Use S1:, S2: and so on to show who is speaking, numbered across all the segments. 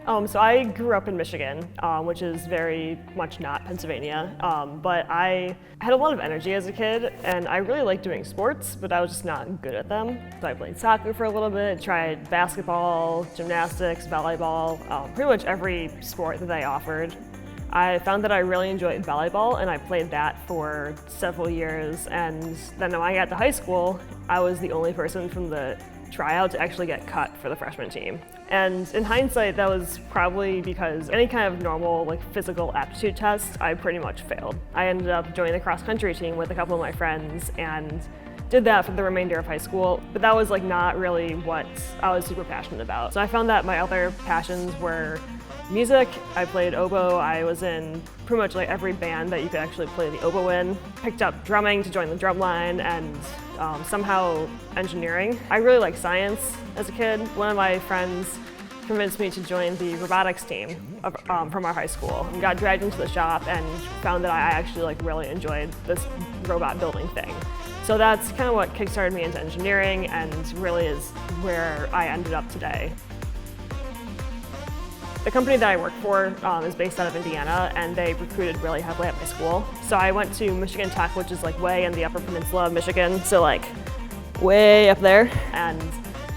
S1: So I grew up in Michigan, which is very much not Pennsylvania, but I had a lot of energy as a kid, and I really liked doing sports, but I was just not good at them. So I played soccer for a little bit, tried basketball, gymnastics, volleyball, pretty much every sport that they offered. I found that I really enjoyed volleyball, and I played that for several years, and then when I got to high school, I was the only person from the tryout to actually get cut for the freshman team. And in hindsight, that was probably because any kind of normal physical aptitude test, I pretty much failed. I ended up joining the cross-country team with a couple of my friends and did that for the remainder of high school, but that was not really what I was super passionate about. So I found that my other passions were music. I played oboe. I was in pretty much every band that you could actually play the oboe in. Picked up drumming to join the drum line, and somehow engineering. I really liked science as a kid. One of my friends convinced me to join the robotics team from our high school. I got dragged into the shop and found that I actually really enjoyed this robot building thing. So that's kind of what kickstarted me into engineering, and really is where I ended up today. The company that I work for is based out of Indiana, and they recruited really heavily at my school. So I went to Michigan Tech, which is way in the Upper Peninsula of Michigan, so way up there. And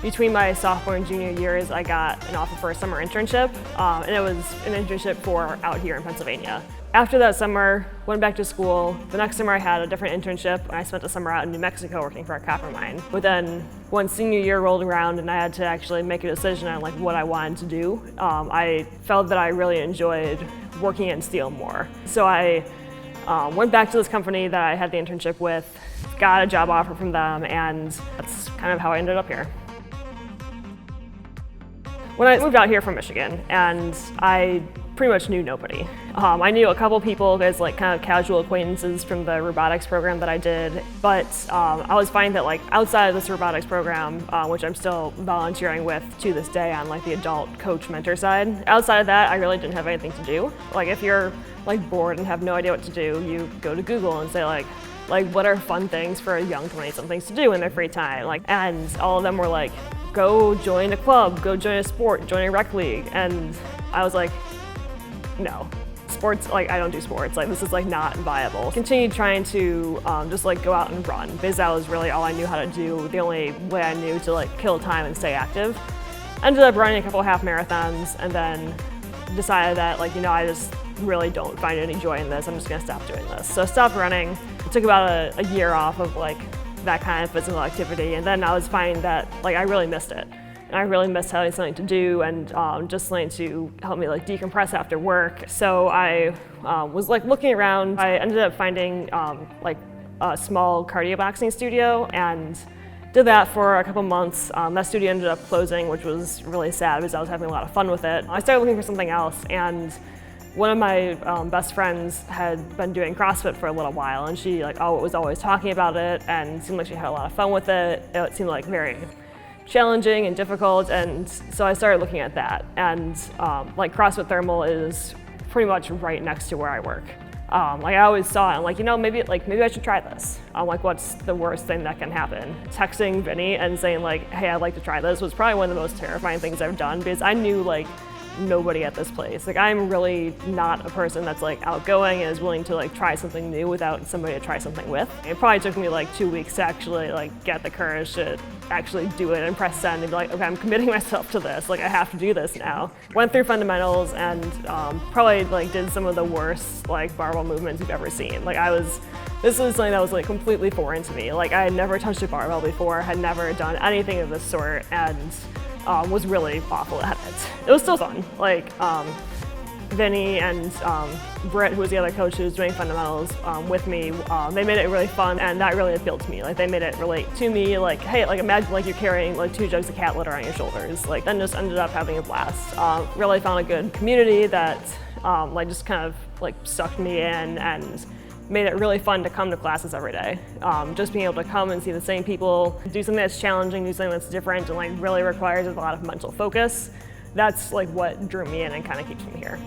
S1: between my sophomore and junior years, I got an offer for a summer internship, and it was an internship for out here in Pennsylvania. After that summer, went back to school. The next summer I had a different internship, and I spent the summer out in New Mexico working for a copper mine. But then when senior year rolled around and I had to actually make a decision on what I wanted to do, I felt that I really enjoyed working in steel more. So I went back to this company that I had the internship with, got a job offer from them, and that's kind of how I ended up here. When I moved out here from Michigan, and I pretty much knew nobody. I knew a couple people as kind of casual acquaintances from the robotics program that I did, but I was finding that outside of this robotics program, which I'm still volunteering with to this day on the adult coach mentor side, outside of that I really didn't have anything to do. If you're bored and have no idea what to do, you go to Google and say what are fun things for young 20-somethings to do in their free time? And all of them were go join a club, go join a sport, join a rec league. And I was no, sports, I don't do sports. This is not viable. Continued trying to just go out and run, because that was really all I knew how to do, the only way I knew to kill time and stay active. Ended up running a couple half marathons, and then decided that I just really don't find any joy in this. I'm just gonna stop doing this. So I stopped running. It took about a year off of that kind of physical activity, and then I was finding that I really missed it. And I really missed having something to do, and just something to help me decompress after work. So I was looking around. I ended up finding a small cardio boxing studio, and did that for a couple months. That studio ended up closing, which was really sad because I was having a lot of fun with it. I started looking for something else, and one of my best friends had been doing CrossFit for a little while, and she was always talking about it, and seemed like she had a lot of fun with it. It seemed very challenging and difficult, and so I started looking at that. And CrossFit Thermal is pretty much right next to where I work. I always saw it, and maybe I should try this. What's the worst thing that can happen? Texting Vinny and saying hey, I'd like to try this was probably one of the most terrifying things I've done, because I knew nobody at this place. I'm really not a person that's outgoing and is willing to try something new without somebody to try something with. It probably took me 2 weeks to actually get the courage to actually do it and press send and be okay, I'm committing myself to this. I have to do this now. Went through fundamentals and probably did some of the worst barbell movements you've ever seen. This was something that was completely foreign to me. I had never touched a barbell before, had never done anything of this sort, and was really awful at it. It was still fun. Vinny and Britt, who was the other coach who was doing fundamentals with me, they made it really fun, and that really appealed to me. They made it relate to me. Hey, imagine you're carrying 2 jugs of cat litter on your shoulders. Then just ended up having a blast. Really found a good community that just kind of sucked me in and made it really fun to come to classes every day. Just being able to come and see the same people, do something that's challenging, do something that's different, and really requires a lot of mental focus. That's what drew me in and kind of keeps me here.